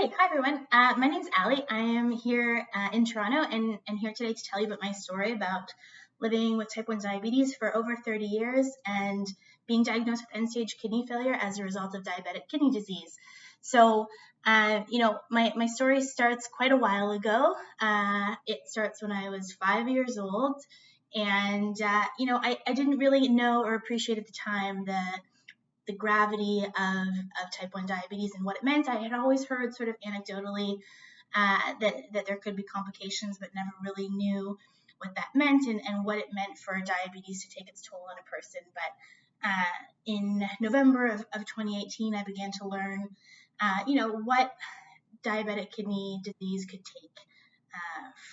Hi everyone. My name's Allie. I am here in Toronto and here today to tell you about my story about living with type 1 diabetes for over 30 years and being diagnosed with end-stage kidney failure as a result of diabetic kidney disease. So, my story starts quite a while ago. It starts when I was 5 years old, and I didn't really know or appreciate at the time the gravity of type 1 diabetes and what it meant. I had always heard sort of anecdotally that there could be complications, but never really knew what that meant and what it meant for diabetes to take its toll on a person. But in November of 2018, I began to learn, what diabetic kidney disease could take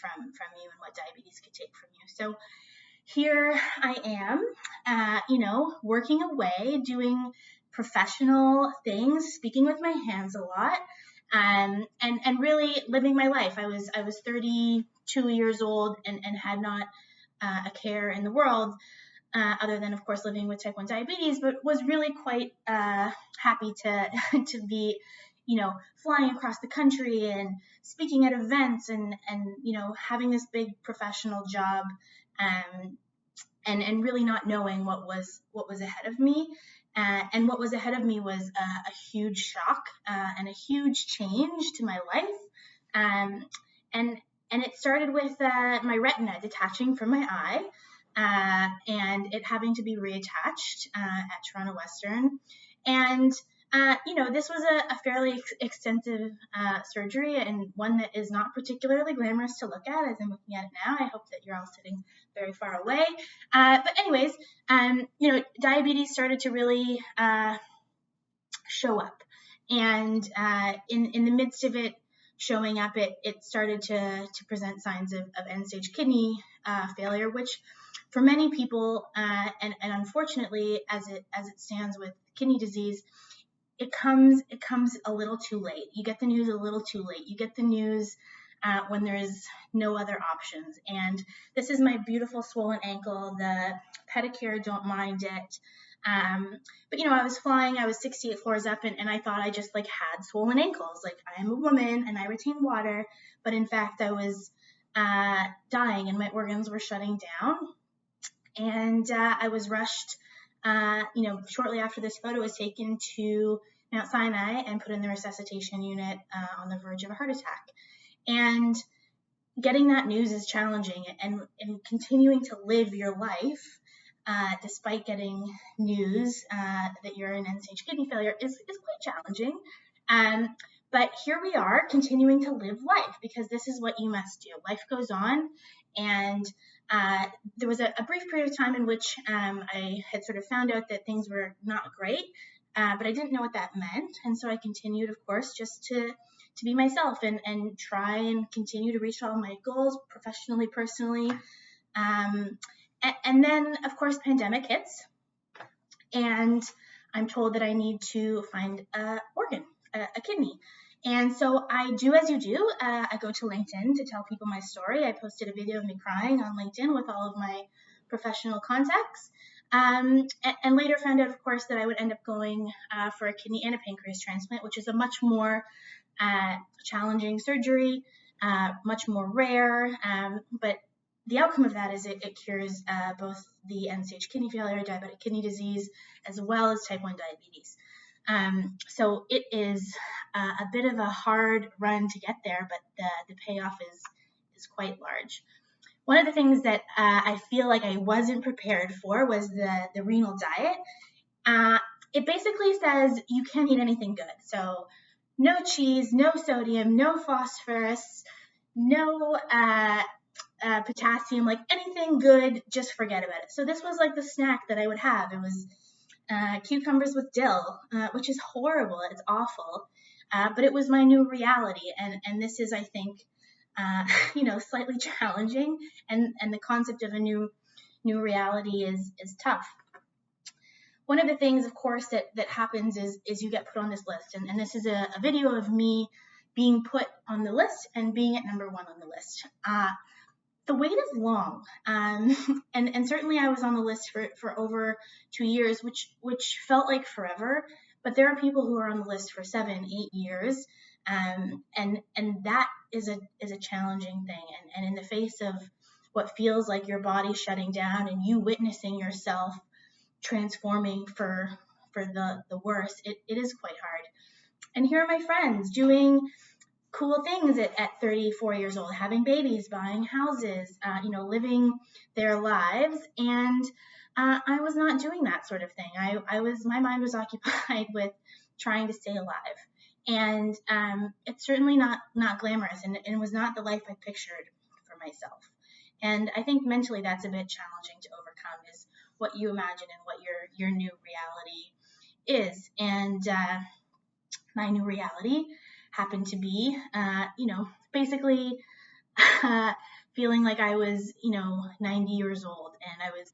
from you and what diabetes could take from you. So here I am, working away, doing professional things, speaking with my hands a lot, and really living my life. I was 32 years old and had not a care in the world other than, of course, living with type 1 diabetes, but was really quite happy to be, flying across the country and speaking at events and having this big professional job. And really not knowing what was ahead of me. And what was ahead of me was a huge shock and a huge change to my life. And it started with my retina detaching from my eye and it having to be reattached at Toronto Western. And this was a fairly extensive surgery and one that is not particularly glamorous to look at as I'm looking at it now. I hope that you're all sitting very far away. But anyways, diabetes started to really show up. And in the midst of it showing up, it started to present signs of end-stage kidney failure, which for many people, and unfortunately, as it stands with kidney disease, it comes a little too late. You get the news a little too late. You get the news when there's no other options. And this is my beautiful swollen ankle. The pedicure don't mind it. But I was flying. I was 68 floors up, and I thought I just had swollen ankles. I am a woman and I retain water, but in fact I was dying and my organs were shutting down. And I was rushed. Shortly after this photo was taken to Mount Sinai and put in the resuscitation unit on the verge of a heart attack. And getting that news is challenging, and continuing to live your life despite getting news that you're in end-stage kidney failure is quite challenging. But here we are continuing to live life because this is what you must do. Life goes on, and there was a brief period of time in which I had sort of found out that things were not great, but I didn't know what that meant. And so I continued, of course, just to be myself and try and continue to reach all my goals professionally, personally. And then, of course, pandemic hits, and I'm told that I need to find an organ, a kidney. And so I do as you do. I go to LinkedIn to tell people my story. I posted a video of me crying on LinkedIn with all of my professional contacts. And later found out, of course, that I would end up going for a kidney and a pancreas transplant, which is a much more challenging surgery, much more rare. But the outcome of that is it cures both the end-stage kidney failure, diabetic kidney disease, as well as type 1 diabetes. So it is a bit of a hard run to get there, but the payoff is quite large. One of the things that I feel like I wasn't prepared for was the renal diet. It basically says you can't eat anything good. So no cheese, no sodium, no phosphorus, no potassium, anything good, just forget about it. So this was the snack that I would have. It was cucumbers with dill, which is horrible. It's awful. But it was my new reality. And this is, I think, slightly challenging. And the concept of a new reality is tough. One of the things, of course, that happens is you get put on this list. And this is a video of me being put on the list and being at number 1 on the list. The wait is long, and certainly I was on the list for over 2 years, which felt like forever. But there are people who are on the list for 7, 8 years, And that is a challenging thing. And in the face of what feels like your body shutting down and you witnessing yourself transforming for the worse, it is quite hard. And here are my friends doing cool things at 34 years old, having babies, buying houses, living their lives. And I was not doing that sort of thing. My mind was occupied with trying to stay alive. And it's certainly not glamorous, and it was not the life I pictured for myself. And I think mentally that's a bit challenging to overcome, is what you imagine and what your new reality is. And my new reality happened to be, basically feeling like I was, 90 years old, and I was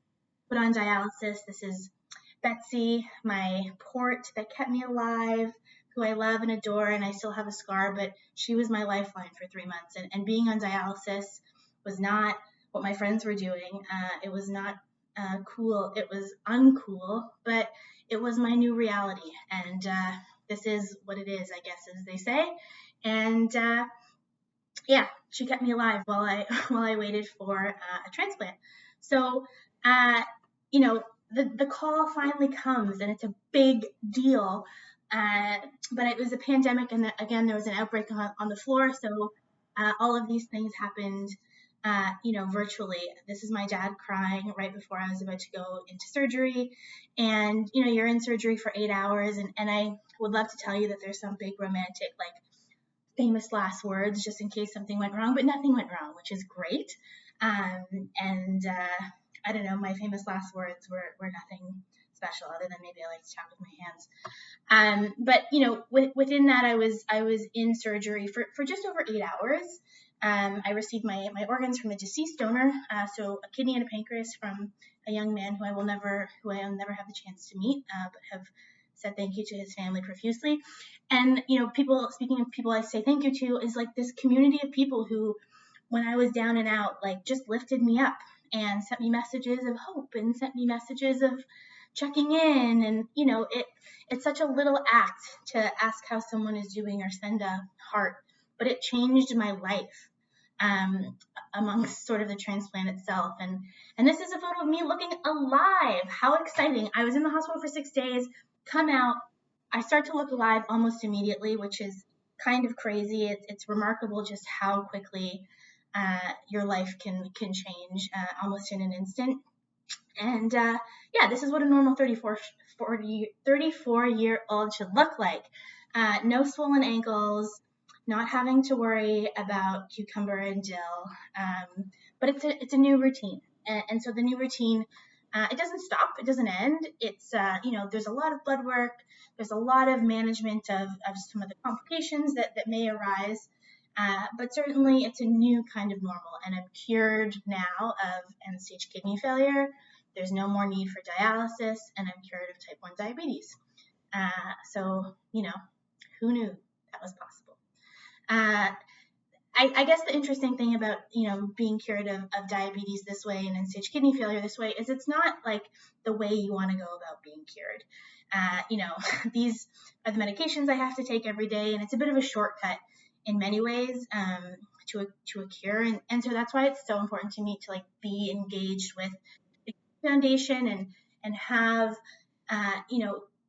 put on dialysis. This is Betsy, my port that kept me alive, who I love and adore, and I still have a scar, but she was my lifeline for 3 months. And being on dialysis was not what my friends were doing. It was not cool. It was uncool, but it was my new reality. And this is what it is, I guess, as they say. And yeah, she kept me alive while I waited for a transplant. So, the call finally comes, and it's a big deal. But it was a pandemic, and again, there was an outbreak on the floor. So all of these things happened, virtually. This is my dad crying right before I was about to go into surgery. And, you're in surgery for 8 hours. And I would love to tell you that there's some big romantic, famous last words just in case something went wrong, but nothing went wrong, which is great. I don't know, my famous last words were nothing special, other than maybe I like to talk with my hands. But within that, I was in surgery for just over 8 hours. I received my organs from a deceased donor, so a kidney and a pancreas from a young man who I'll never have the chance to meet, but have said thank you to his family profusely. And speaking of people I say thank you to, is this community of people who, when I was down and out, just lifted me up and sent me messages of hope and sent me messages of checking in. And it's such a little act to ask how someone is doing or send a heart, but it changed my life amongst sort of the transplant itself. And this is a photo of me looking alive. How exciting. I was in the hospital for 6 days, come out, I start to look alive almost immediately, which is kind of crazy. It's remarkable just how quickly your life can change almost in an instant. And this is what a normal 34-year-old should look like. No swollen ankles, not having to worry about cucumber and dill, but it's a new routine. And so the new routine, it doesn't stop, it doesn't end. It's, there's a lot of blood work, there's a lot of management of some of the complications that may arise, but certainly it's a new kind of normal, and I'm cured now of end-stage kidney failure. There's no more need for dialysis, and I'm cured of type 1 diabetes. So, who knew that was possible? I guess the interesting thing about, being cured of diabetes this way and end-stage kidney failure this way is it's not the way you want to go about being cured. These are the medications I have to take every day, and it's a bit of a shortcut in many ways to a cure. And so that's why it's so important to me to be engaged with the foundation and have,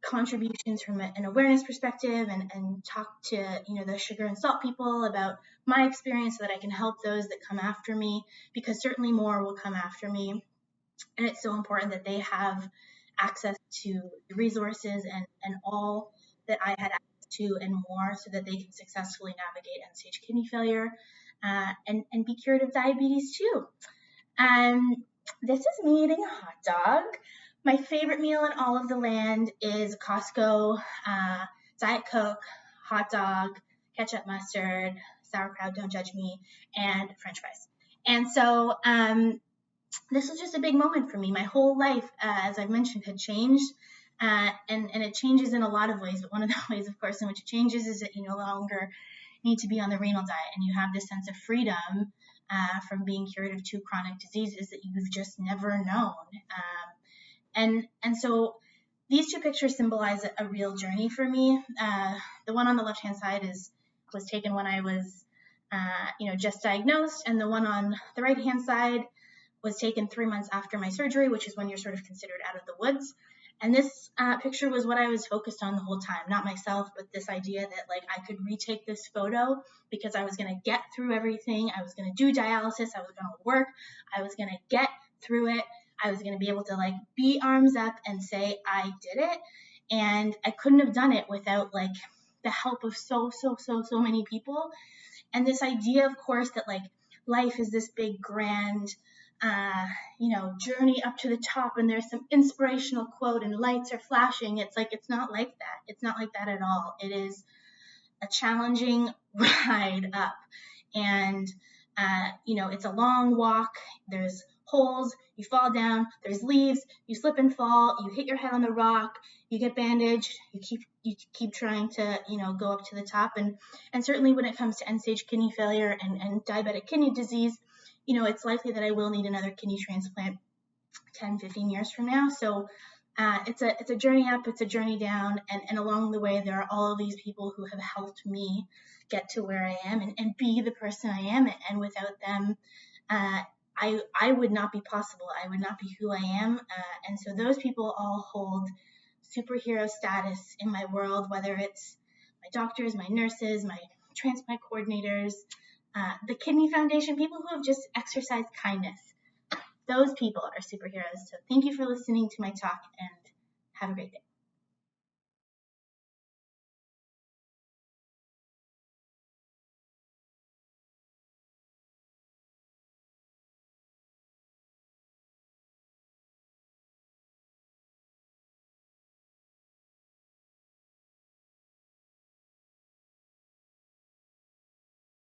contributions from an awareness perspective and talk to, the sugar and salt people about my experience so that I can help those that come after me, because certainly more will come after me. And it's so important that they have access to the resources and all that I had access to and more, so that they can successfully navigate end-stage kidney failure and be cured of diabetes too. This is me eating a hot dog. My favorite meal in all of the land is Costco, Diet Coke, hot dog, ketchup, mustard, sauerkraut, don't judge me, and French fries. And so this was just a big moment for me. My whole life, as I've mentioned, had changed, and it changes in a lot of ways. But one of the ways, of course, in which it changes is that you no longer need to be on the renal diet, and you have this sense of freedom from being cured of 2 chronic diseases that you've just never known. And so these 2 pictures symbolize a real journey for me. The one on the left-hand side is was taken when I was, just diagnosed, and the one on the right-hand side was taken 3 months after my surgery, which is when you're sort of considered out of the woods. And this picture was what I was focused on the whole time, not myself, but this idea that like I could retake this photo because I was going to get through everything. I was going to do dialysis. I was going to work. I was going to get through it. I was going to be able to like be arms up and say I did it. And I couldn't have done it without like the help of so many people. And this idea, of course, that like life is this big grand journey up to the top, and there's some inspirational quote and lights are flashing. It's like, it's not like that. It's not like that at all. It is a challenging ride up, and it's a long walk. There's holes, you fall down, there's leaves, you slip and fall, you hit your head on the rock, you get bandaged, you keep trying to, go up to the top. And certainly when it comes to end-stage kidney failure and diabetic kidney disease, it's likely that I will need another kidney transplant 10, 15 years from now. So it's a journey up, it's a journey down, and along the way, there are all of these people who have helped me get to where I am and be the person I am. And without them, I would not be possible. I would not be who I am. And so those people all hold superhero status in my world, whether it's my doctors, my nurses, my transplant coordinators, the Kidney Foundation, people who have just exercised kindness. Those people are superheroes. So thank you for listening to my talk, and have a great day.